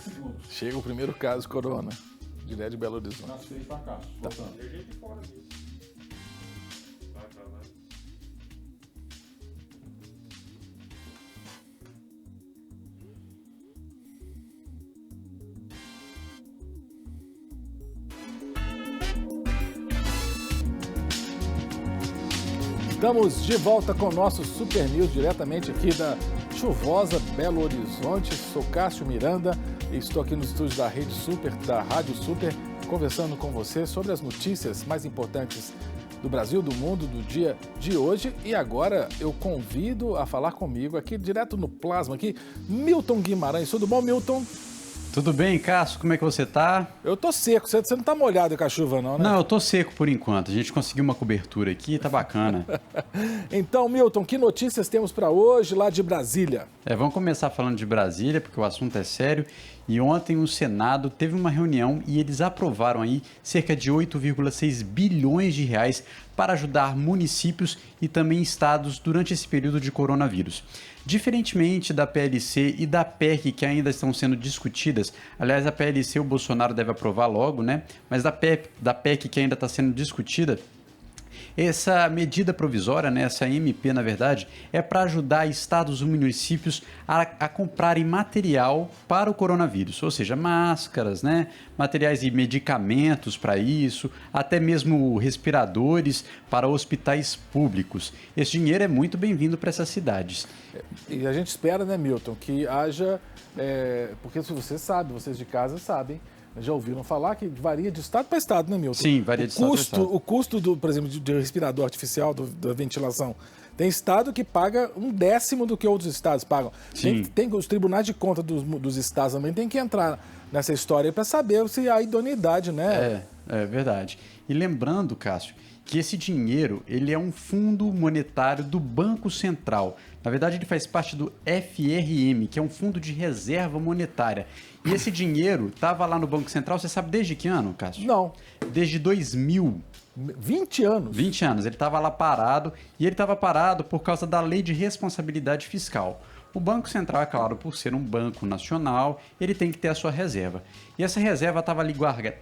segundos. Chega o primeiro caso corona, direto de Belo Horizonte. Transferi pra cá. Voltando. Estamos de volta com o nosso Super News, diretamente aqui da chuvosa Belo Horizonte. Sou Cássio Miranda e estou aqui nos estúdios da Rede Super, da Rádio Super, conversando com você sobre as notícias mais importantes do Brasil, do mundo, do dia de hoje. E agora eu convido a falar comigo aqui, direto no plasma aqui, Milton Guimarães. Tudo bom, Milton? Tudo bem, Cássio? Como é que você tá? Eu tô seco. Você não tá molhado com a chuva, não, né? Não, eu tô seco por enquanto. A gente conseguiu uma cobertura aqui, tá bacana. Então, Milton, que notícias temos para hoje lá de Brasília? Vamos começar falando de Brasília, porque o assunto é sério. E ontem o Senado teve uma reunião e eles aprovaram aí cerca de 8,6 bilhões de reais para ajudar municípios e também estados durante esse período de coronavírus. Diferentemente da PLC e da PEC que ainda estão sendo discutidas, aliás, a PLC o Bolsonaro deve aprovar logo, né? Mas da PEC que ainda está sendo discutida, essa medida provisória, né, essa MP, na verdade, é para ajudar estados e municípios a comprarem material para o coronavírus, ou seja, máscaras, né, materiais e medicamentos para isso, até mesmo respiradores para hospitais públicos. Esse dinheiro é muito bem-vindo para essas cidades. E a gente espera, né, Milton, que haja, porque se você sabe, vocês de casa sabem, já ouviram falar que varia de estado para estado, né, Milton? Sim, varia de estado para estado. O custo, por exemplo, de respirador artificial, da ventilação, tem estado que paga 1/10 do que outros estados pagam. Sim. Tem os tribunais de conta dos estados também tem que entrar nessa história para saber se há idoneidade, né? É verdade. E lembrando, Cássio, que esse dinheiro ele é um fundo monetário do Banco Central. Na verdade, ele faz parte do FRM, que é um fundo de reserva monetária. E esse dinheiro estava lá no Banco Central, você sabe desde que ano, Cássio? Não. Desde 2000. 20 anos? 20 anos. Ele estava lá parado, e ele estava parado por causa da Lei de Responsabilidade Fiscal. O Banco Central, é claro, por ser um banco nacional, ele tem que ter a sua reserva. E essa reserva estava ali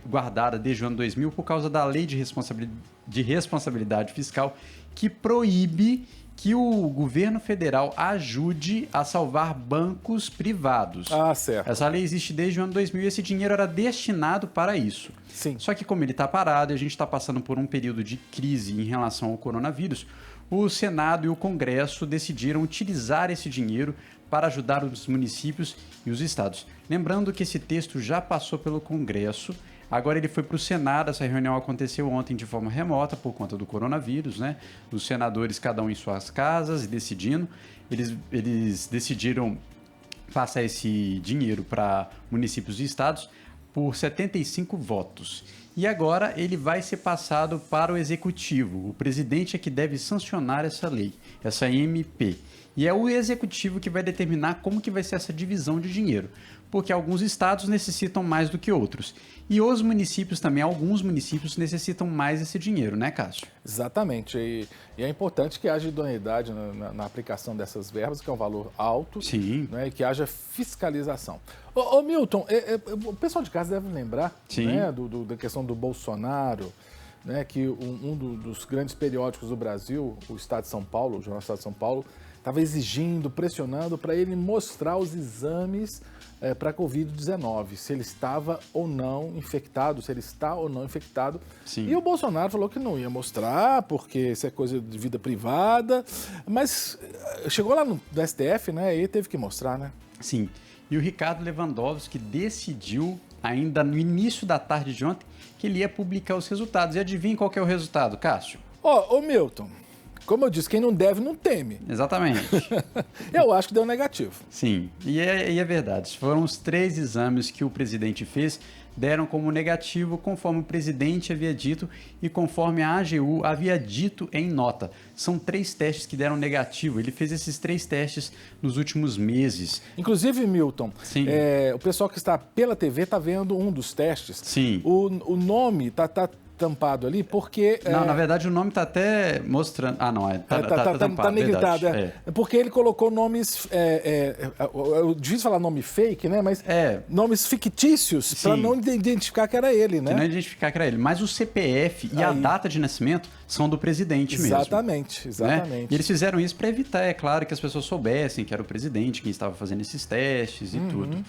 guardada desde o ano 2000 por causa da Lei de Responsabilidade Fiscal, que proíbe que o governo federal ajude a salvar bancos privados. Ah, certo. Essa lei existe desde o ano 2000 e esse dinheiro era destinado para isso. Sim. Só que como ele está parado e a gente está passando por um período de crise em relação ao coronavírus, o Senado e o Congresso decidiram utilizar esse dinheiro para ajudar os municípios e os estados. Lembrando que esse texto já passou pelo Congresso, agora ele foi para o Senado. Essa reunião aconteceu ontem de forma remota por conta do coronavírus, né? Os senadores, cada um em suas casas, e decidindo. Eles decidiram passar esse dinheiro para municípios e estados por 75 votos. E agora ele vai ser passado para o Executivo. O presidente é que deve sancionar essa lei, essa MP. E é o Executivo que vai determinar como que vai ser essa divisão de dinheiro, porque alguns estados necessitam mais do que outros. E os municípios também, alguns municípios necessitam mais desse dinheiro, né, Cássio? Exatamente. E é importante que haja idoneidade na aplicação dessas verbas, que é um valor alto. Sim. Né, e que haja fiscalização. Ô Milton, o pessoal de casa deve lembrar, né, da questão do Bolsonaro, né, que dos grandes periódicos do Brasil, o Estado de São Paulo, o Jornal Estado de São Paulo, estava exigindo, pressionando para ele mostrar os exames para a Covid-19, se ele estava ou não infectado, se ele está ou não infectado. Sim. E o Bolsonaro falou que não ia mostrar, porque isso é coisa de vida privada, mas chegou lá no STF, né, e teve que mostrar, né? Sim. E o Ricardo Lewandowski decidiu, ainda no início da tarde de ontem, que ele ia publicar os resultados. E adivinha qual que é o resultado, Cássio? Ô Milton, como eu disse, quem não deve não teme. Exatamente. Eu acho que deu negativo. Sim, e é verdade. Foram os 3 exames que o presidente fez, deram como negativo, conforme o presidente havia dito e conforme a AGU havia dito em nota. São 3 testes que deram negativo. Ele fez esses 3 testes nos últimos meses. Inclusive, Milton, o pessoal que está pela TV está vendo um dos testes. Sim. O nome está tampado ali, porque... Não, na verdade o nome está até mostrando... Ah, não, tá tampado, tá negritado, Porque ele colocou nomes... É difícil falar nome fake, né? Mas nomes fictícios para não identificar que era ele, né? Não identificar que era ele. Mas o CPF e a data de nascimento são do presidente mesmo. Exatamente. Né? E eles fizeram isso para evitar, é claro, que as pessoas soubessem que era o presidente quem estava fazendo esses testes e tudo.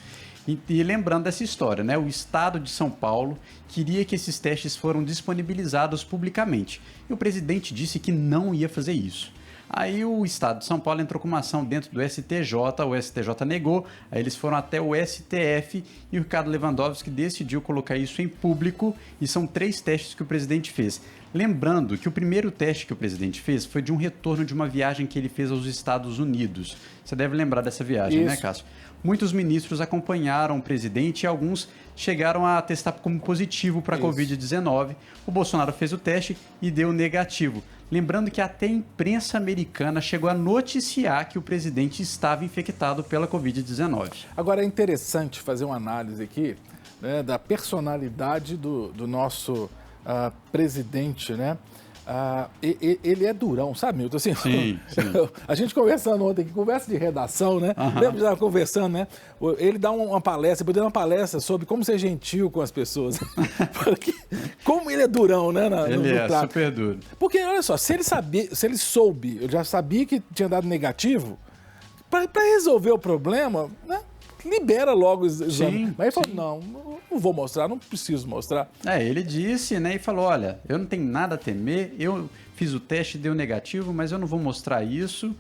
E lembrando dessa história, né? O Estado de São Paulo queria que esses testes foram disponibilizados publicamente. E o presidente disse que não ia fazer isso. Aí o Estado de São Paulo entrou com uma ação dentro do STJ, o STJ negou, aí eles foram até o STF e o Ricardo Lewandowski decidiu colocar isso em público e são 3 testes que o presidente fez. Lembrando que o primeiro teste que o presidente fez foi de um retorno de uma viagem que ele fez aos Estados Unidos. Você deve lembrar dessa viagem, né, Cássio? Muitos ministros acompanharam o presidente e alguns chegaram a testar como positivo para a Covid-19. O Bolsonaro fez o teste e deu negativo. Lembrando que até a imprensa americana chegou a noticiar que o presidente estava infectado pela Covid-19. Agora é interessante fazer uma análise aqui, né, da personalidade do nosso presidente, né? Ele é durão, sabe, Milton? Assim, sim. A gente conversando ontem, conversa de redação, né? Lembra de estar conversando, né? Ele dá uma palestra, depois deu uma palestra sobre como ser gentil com as pessoas. Porque, como ele é durão, né? Ele é super duro. Porque, olha só, se ele soube, eu já sabia que tinha dado negativo, para resolver o problema, né? Libera logo os exames. Mas ele falou, não vou mostrar, não preciso mostrar. Ele disse, né, e falou, olha, eu não tenho nada a temer, eu fiz o teste, deu negativo, mas eu não vou mostrar isso.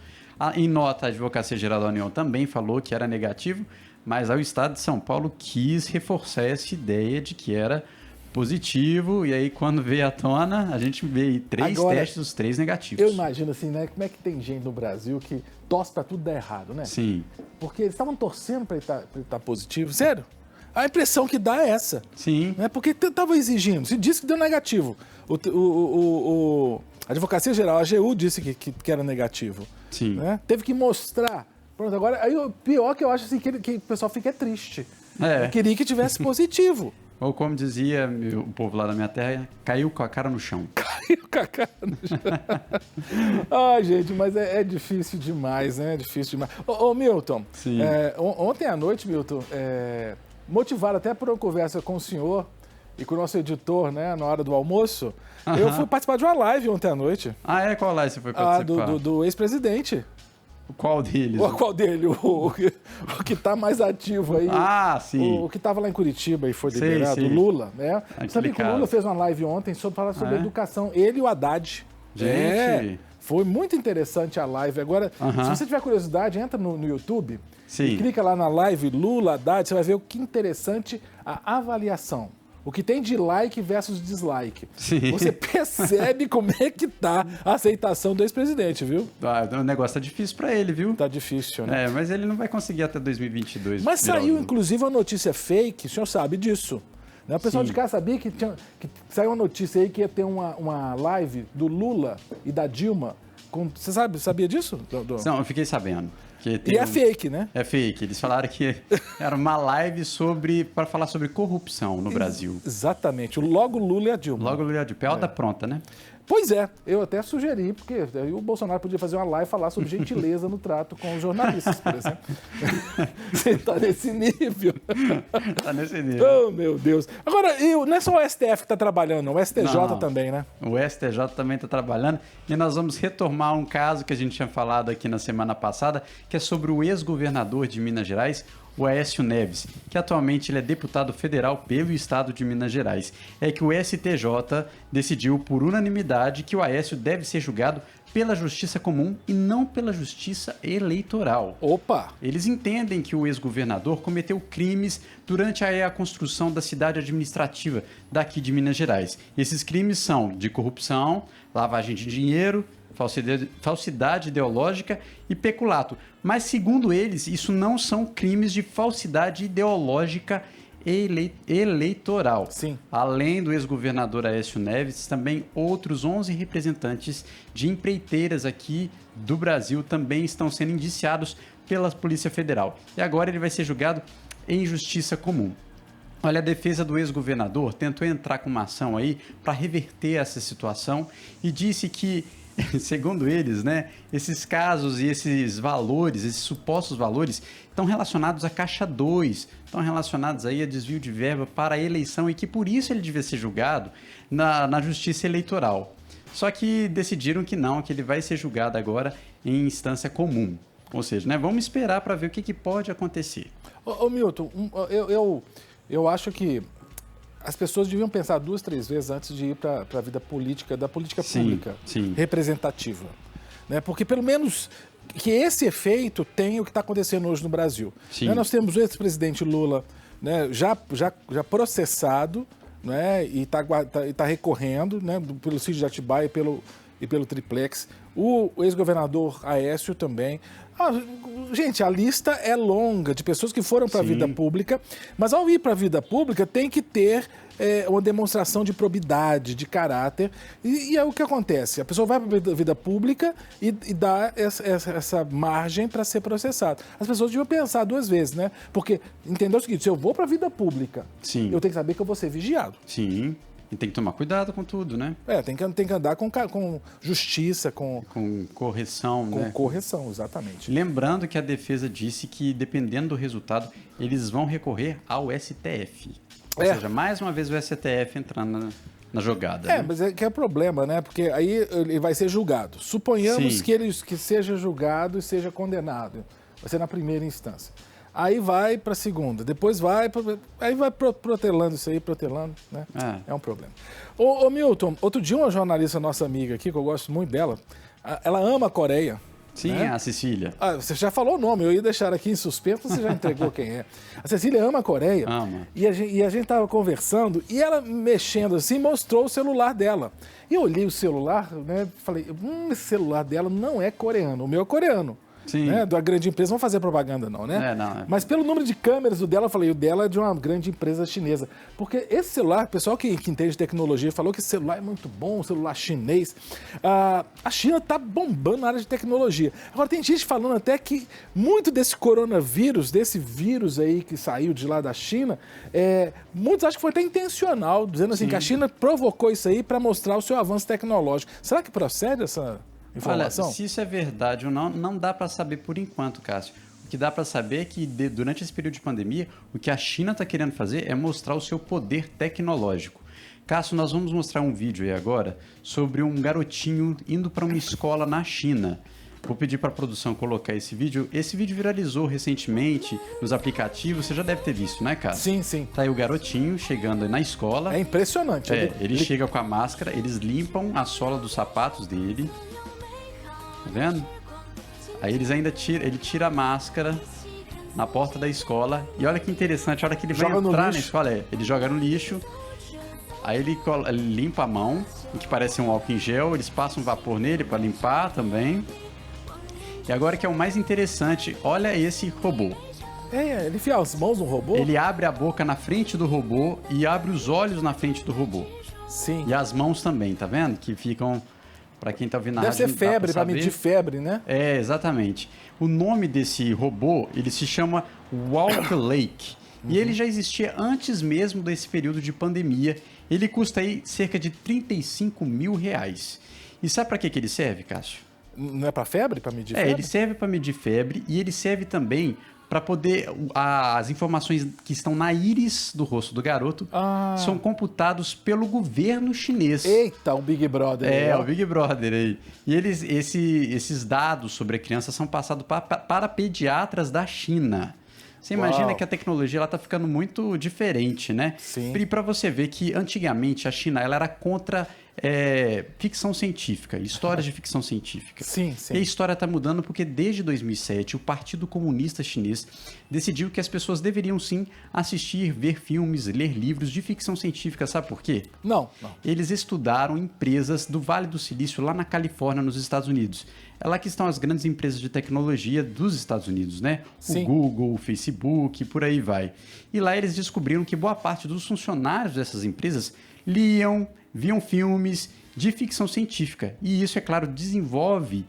Em nota, a Advocacia Geral da União também falou que era negativo, mas o Estado de São Paulo quis reforçar essa ideia de que era positivo, e aí quando veio à tona, a gente vê 3 testes, os 3 negativos. Eu imagino assim, né, como é que tem gente no Brasil que torce pra tudo dar errado, né? Sim. Porque eles estavam torcendo pra ele estar positivo, sério? A impressão que dá é essa. Sim. Né? Porque estava exigindo, se disse que deu negativo. A Advocacia Geral, a AGU, disse que era negativo. Sim. Né? Teve que mostrar. Pronto, agora, aí o pior que eu acho assim, que o pessoal fica triste. Eu queria que tivesse positivo. Ou como dizia o povo lá da minha terra, caiu com a cara no chão. Caiu com a cara no chão. Ai, gente, mas é difícil demais, né? É difícil demais. Ô Milton, ontem à noite, Milton, motivado até por uma conversa com o senhor e com o nosso editor, né, na hora do almoço, eu fui participar de uma live ontem à noite. Qual live você foi participar? Do ex-presidente. Qual deles? Qual dele? O que está mais ativo aí. Sim. O que estava lá em Curitiba e foi liberado, o Lula, né? Sabia que o Lula fez uma live ontem sobre falar sobre educação. Ele e o Haddad. Gente! Foi muito interessante a live. Agora, se você tiver curiosidade, entra no YouTube e clica lá na live Lula, Haddad, você vai ver o que interessante a avaliação. O que tem de like versus dislike. Sim. Você percebe como é que tá a aceitação do ex-presidente, viu? O negócio tá difícil para ele, viu? Tá difícil, né? Mas ele não vai conseguir até 2022. Mas saiu, inclusive, uma notícia fake, o senhor sabe disso. Né? O pessoal de cá sabia que saiu uma notícia aí que ia ter uma live do Lula e da Dilma. Você sabia disso? Não, eu fiquei sabendo. E é fake, né? É fake. Eles falaram que era uma live para falar sobre corrupção no Brasil. Exatamente. Logo Lula e a Dilma. Logo Lula e a Dilma. Pelda pronta, né? Pois é. Eu até sugeri, porque aí o Bolsonaro podia fazer uma live e falar sobre gentileza no trato com os jornalistas, por exemplo. Você está nesse nível. Está nesse nível. Oh, meu Deus. Agora, não é só o STF que está trabalhando, não. O STJ também, né? O STJ também está trabalhando. E nós vamos retomar um caso que a gente tinha falado aqui na semana passada, que é sobre o ex-governador de Minas Gerais, o Aécio Neves, que atualmente ele é deputado federal pelo estado de Minas Gerais. É que o STJ decidiu por unanimidade que o Aécio deve ser julgado pela justiça comum e não pela justiça eleitoral. Opa! Eles entendem que o ex-governador cometeu crimes durante a construção da cidade administrativa daqui de Minas Gerais. Esses crimes são de corrupção, lavagem de dinheiro, falsidade ideológica e peculato. Mas, segundo eles, isso não são crimes de falsidade ideológica eleitoral. Sim. Além do ex-governador Aécio Neves, também outros 11 representantes de empreiteiras aqui do Brasil também estão sendo indiciados pela Polícia Federal. E agora ele vai ser julgado em justiça comum. Olha, a defesa do ex-governador tentou entrar com uma ação aí para reverter essa situação e disse que, segundo eles, né, esses casos e esses valores, esses supostos valores, estão relacionados à Caixa 2, estão relacionados aí a desvio de verba para a eleição e que por isso ele devia ser julgado na Justiça Eleitoral. Só que decidiram que não, que ele vai ser julgado agora em instância comum. Ou seja, né, vamos esperar para ver o que pode acontecer. Ô Milton, eu acho que as pessoas deviam pensar 2, 3 vezes antes de ir para a vida política, da política pública representativa. Né? Porque pelo menos que esse efeito tenha o que está acontecendo hoje no Brasil. Né? Nós temos o ex-presidente Lula, né, já processado, né, e tá recorrendo, né, pelo sítio de Atibaia e pelo triplex. O ex-governador Aécio também. Gente, a lista é longa de pessoas que foram para a vida pública, mas ao ir para a vida pública tem que ter uma demonstração de probidade, de caráter. E é o que acontece. A pessoa vai para a vida pública e dá essa margem para ser processado. As pessoas deviam pensar 2 vezes, né? Porque, entendeu o seguinte, se eu vou para a vida pública, eu tenho que saber que eu vou ser vigiado. Sim. E tem que tomar cuidado com tudo, né? Tem que andar com justiça, com correção, né? Com correção, exatamente. Lembrando que a defesa disse que, dependendo do resultado, eles vão recorrer ao STF. Ou seja, mais uma vez o STF entrando na jogada. Né? Mas é que é o problema, né? Porque aí ele vai ser julgado. Suponhamos que seja julgado e seja condenado. Vai ser na primeira instância. Aí vai para a segunda, depois vai protelando isso aí, né? É um problema. Ô Milton, outro dia uma jornalista nossa amiga aqui, que eu gosto muito dela, ela ama a Coreia. Sim, né? A Cecília. Você já falou o nome, eu ia deixar aqui em suspenso, você já entregou quem é. A Cecília ama a Coreia. Ama. E a gente estava conversando e ela mexendo assim, mostrou o celular dela. E eu olhei o celular, né? Falei, esse celular dela não é coreano, o meu é coreano. Sim. Né, da grande empresa, não vão fazer propaganda não, né? Não. Mas pelo número de câmeras do dela, eu falei, o dela é de uma grande empresa chinesa. Porque esse celular, o pessoal que entende de tecnologia falou que esse celular é muito bom, um celular chinês. A China está bombando na área de tecnologia. Agora tem gente falando até que muito desse coronavírus, desse vírus aí que saiu de lá da China, muitos acham que foi até intencional, dizendo assim que a China provocou isso aí para mostrar o seu avanço tecnológico. Será que procede essa informação? Olha, se isso é verdade ou não dá para saber por enquanto, Cássio. O que dá para saber é que durante esse período de pandemia, o que a China está querendo fazer é mostrar o seu poder tecnológico. Cássio, nós vamos mostrar um vídeo aí agora sobre um garotinho indo para uma escola na China. Vou pedir para a produção colocar esse vídeo. Esse vídeo viralizou recentemente nos aplicativos, você já deve ter visto, né, Cássio? Sim. Tá aí o garotinho chegando na escola. É impressionante. Ele chega com a máscara, eles limpam a sola dos sapatos dele. Tá vendo? Aí ele tira a máscara na porta da escola. E olha que interessante, a hora que ele vai entrar na escola, ele joga no lixo. Aí ele limpa a mão, que parece um álcool em gel. Eles passam vapor nele para limpar também. E agora que é o mais interessante, olha esse robô. Ele enfia as mãos no robô? Ele abre a boca na frente do robô e abre os olhos na frente do robô. Sim. E as mãos também, tá vendo? Que ficam... Para quem está ouvindo na rádio, deve ser febre, para medir febre, né? Exatamente. O nome desse robô, ele se chama Walk Lake. E ele já existia antes mesmo desse período de pandemia. Ele custa aí cerca de R$35 mil. E sabe para que ele serve, Cássio? Não é para febre? Para medir febre? Ele serve para medir febre e ele serve também para poder... As informações que estão na íris do rosto do garoto são computados pelo governo chinês. Eita, o Big Brother. O Big Brother aí. E esses dados sobre a criança são passados para pediatras da China. Você imagina que a tecnologia está ficando muito diferente, né? Sim. E para você ver que antigamente a China ela era contra ficção científica, histórias de ficção científica. Sim. E a história está mudando porque desde 2007 o Partido Comunista Chinês decidiu que as pessoas deveriam sim assistir, ver filmes, ler livros de ficção científica. Sabe por quê? Não. Eles estudaram empresas do Vale do Silício lá na Califórnia, nos Estados Unidos. É lá que estão as grandes empresas de tecnologia dos Estados Unidos, né? Sim. O Google, o Facebook, por aí vai. E lá eles descobriram que boa parte dos funcionários dessas empresas viam filmes, de ficção científica. E isso, é claro, desenvolve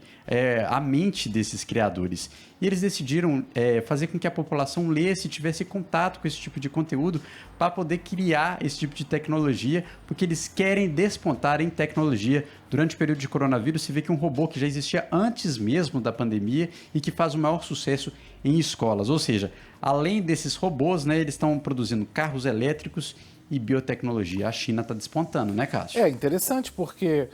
a mente desses criadores. E eles decidiram fazer com que a população lesse e tivesse contato com esse tipo de conteúdo para poder criar esse tipo de tecnologia, porque eles querem despontar em tecnologia. Durante o período de coronavírus, se vê que um robô que já existia antes mesmo da pandemia e que faz o maior sucesso em escolas. Ou seja, além desses robôs, né, eles estão produzindo carros elétricos e biotecnologia. A China está despontando, né, Cássio? É interessante, porque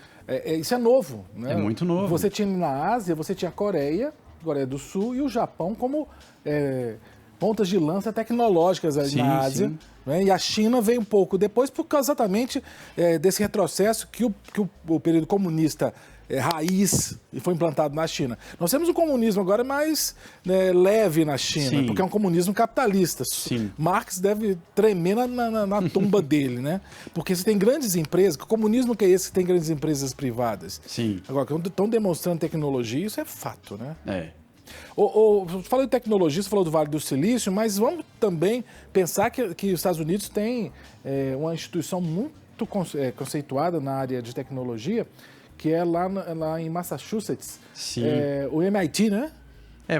isso é novo, né? É muito novo. Você tinha na Ásia, você tinha a Coreia do Sul e o Japão como pontas de lança tecnológicas ali na Ásia. Né? E a China veio um pouco depois, por causa exatamente desse retrocesso que o período comunista raiz foi implantado na China. Nós temos um comunismo agora mais leve na China, porque é um comunismo capitalista. Sim. Marx deve tremer na tumba dele, né? Porque você tem grandes empresas, que comunismo que é esse que tem grandes empresas privadas? Sim. Agora, quando estão demonstrando tecnologia, isso é fato, né? Falou de tecnologia, você falou do Vale do Silício, mas vamos também pensar que os Estados Unidos têm uma instituição muito conceituada na área de tecnologia, que é lá em Massachusetts. Sim. O MIT, né?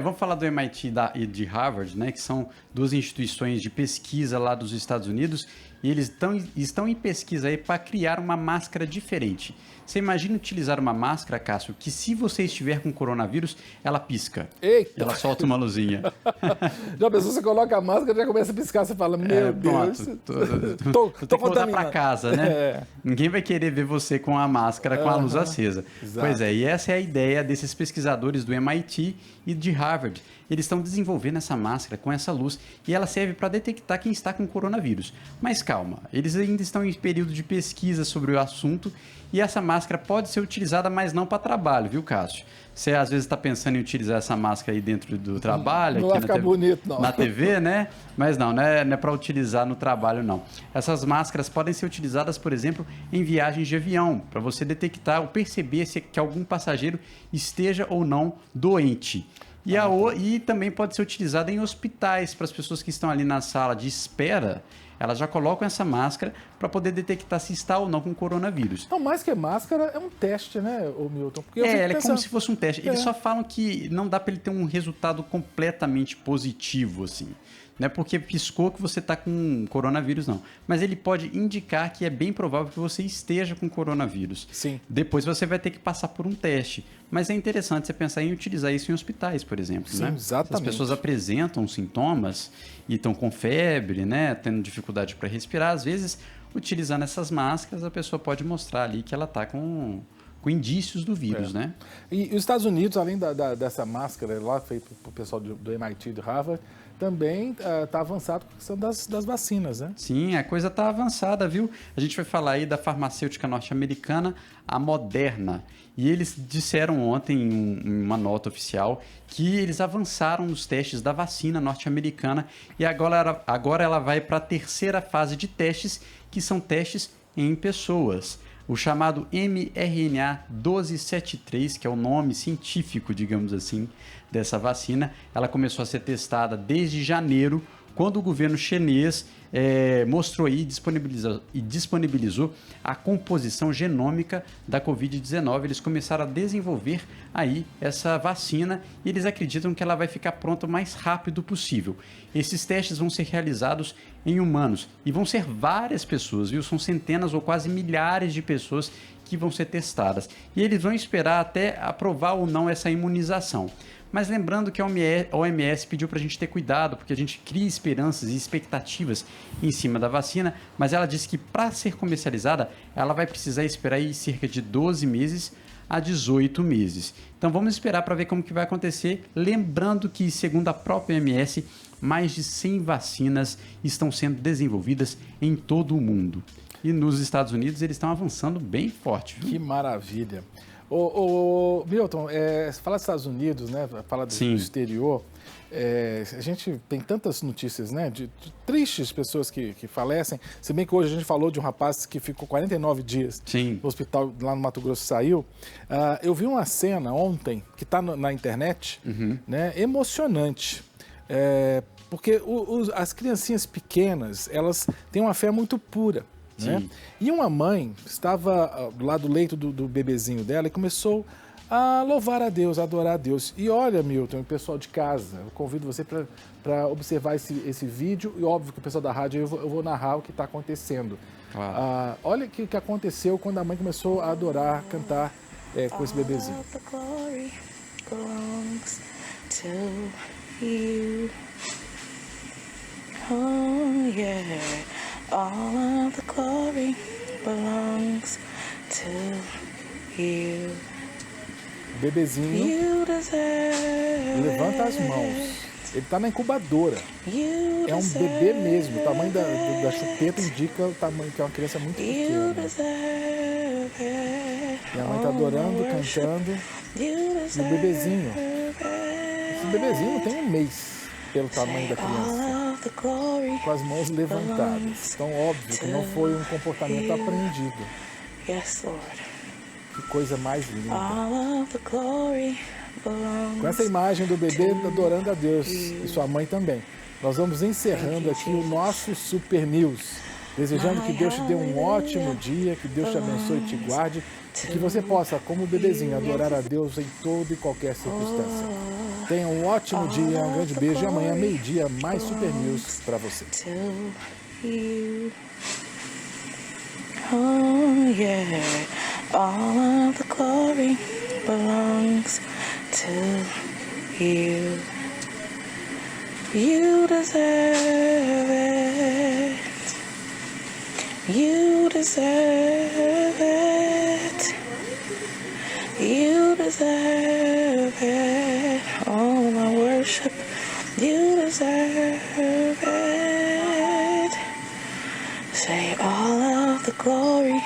Vamos falar do MIT e de Harvard, né, que são duas instituições de pesquisa lá dos Estados Unidos, e eles estão em pesquisa aí para criar uma máscara diferente. Você imagina utilizar uma máscara, Cássio, que se você estiver com coronavírus, ela pisca. Eita! Ela solta uma luzinha. Já pensou, você coloca a máscara e já começa a piscar, você fala, meu Deus, tô voltar para casa, né? Ninguém vai querer ver você com a máscara, com a luz acesa. Exato. Pois e essa é a ideia desses pesquisadores do MIT e de Harvard. Eles estão desenvolvendo essa máscara com essa luz e ela serve para detectar quem está com coronavírus. Mas calma, eles ainda estão em período de pesquisa sobre o assunto e essa máscara pode ser utilizada, mas não para trabalho, viu, Cássio? Você às vezes está pensando em utilizar essa máscara aí dentro do trabalho, não vai ficar bonito, não. Na TV, né? Mas não é para utilizar no trabalho, não. Essas máscaras podem ser utilizadas, por exemplo, em viagens de avião, para você detectar ou perceber que algum passageiro esteja ou não doente. E também pode ser utilizada em hospitais, para as pessoas que estão ali na sala de espera, elas já colocam essa máscara para poder detectar se está ou não com coronavírus. Então, mais que máscara, é um teste, né, Milton? Porque ela é como se fosse um teste. Eles só falam que não dá para ele ter um resultado completamente positivo, assim. Não é porque piscou que você está com coronavírus, não. Mas ele pode indicar que é bem provável que você esteja com coronavírus. Sim. Depois você vai ter que passar por um teste. Mas é interessante você pensar em utilizar isso em hospitais, por exemplo. Sim, né? exatamente. Se as pessoas apresentam sintomas e estão com febre, né, tendo dificuldade para respirar, às vezes, utilizando essas máscaras, a pessoa pode mostrar ali que ela está com indícios do vírus, né? E os Estados Unidos, além dessa máscara lá, feita pelo pessoal do MIT e do Harvard, também está avançado com a questão das vacinas, né? Sim, a coisa está avançada, viu? A gente vai falar aí da farmacêutica norte-americana, a Moderna. E eles disseram ontem, em uma nota oficial, que eles avançaram nos testes da vacina norte-americana e agora ela vai para a terceira fase de testes, que são testes em pessoas. O chamado mRNA 1273, que é o nome científico, digamos assim, dessa vacina, ela começou a ser testada desde janeiro, quando o governo chinês mostrou aí e disponibilizou a composição genômica da Covid-19. Eles começaram a desenvolver aí essa vacina e eles acreditam que ela vai ficar pronta o mais rápido possível. Esses testes vão ser realizados em humanos e vão ser várias pessoas, viu? São centenas ou quase milhares de pessoas que vão ser testadas. E eles vão esperar até aprovar ou não essa imunização. Mas lembrando que a OMS pediu para a gente ter cuidado, porque a gente cria esperanças e expectativas em cima da vacina, mas ela disse que para ser comercializada, ela vai precisar esperar aí cerca de 12 meses a 18 meses. Então vamos esperar para ver como que vai acontecer, lembrando que, segundo a própria OMS, mais de 100 vacinas estão sendo desenvolvidas em todo o mundo. E nos Estados Unidos eles estão avançando bem forte, viu? Que maravilha. Milton, você fala dos Estados Unidos, né? Fala do exterior. A gente tem tantas notícias, né? De tristes pessoas que falecem. Se bem que hoje a gente falou de um rapaz que ficou 49 dias no hospital lá no Mato Grosso, saiu. Eu vi uma cena ontem que está na internet, né? Emocionante. Porque as criancinhas pequenas, elas têm uma fé muito pura. né? Sim. E uma mãe estava do lado do leito do bebezinho dela e começou a louvar a Deus, a adorar a Deus. E olha, Milton, o pessoal de casa, eu convido você para observar esse vídeo, e óbvio que o pessoal da rádio, eu vou narrar o que está acontecendo. Claro. Olha o que aconteceu quando a mãe começou a adorar, cantar com esse bebezinho. All of the glory belongs to you. Oh yeah, all of the glory belongs to you. O bebezinho You deserve levanta as it. mãos. Ele está na incubadora. You É um bebê mesmo. O tamanho da chupeta indica o tamanho, que é uma criança muito You pequena. deserve it. E a mãe está adorando, cantando. You E o bebezinho, deserve esse bebezinho não tem um mês pelo tamanho da criança, all of the glory. com as mãos levantadas. Então, óbvio que não foi um comportamento aprendido. Yes, Lord. Que coisa mais linda. All of the glory belongs. Com essa imagem do bebê adorando a Deus e sua mãe também, nós vamos encerrando aqui o nosso Super News. Desejando que Deus te dê um ótimo dia, que Deus te abençoe e te guarde, e que você possa, como bebezinho, adorar a Deus em toda e qualquer circunstância. Tenha um ótimo dia, um grande beijo, e amanhã, meio-dia, mais Super News para você. To you. Oh yeah, all of the glory belongs to you. You deserve it. You deserve it. You deserve it. All my worship. You deserve it. Say all of the glory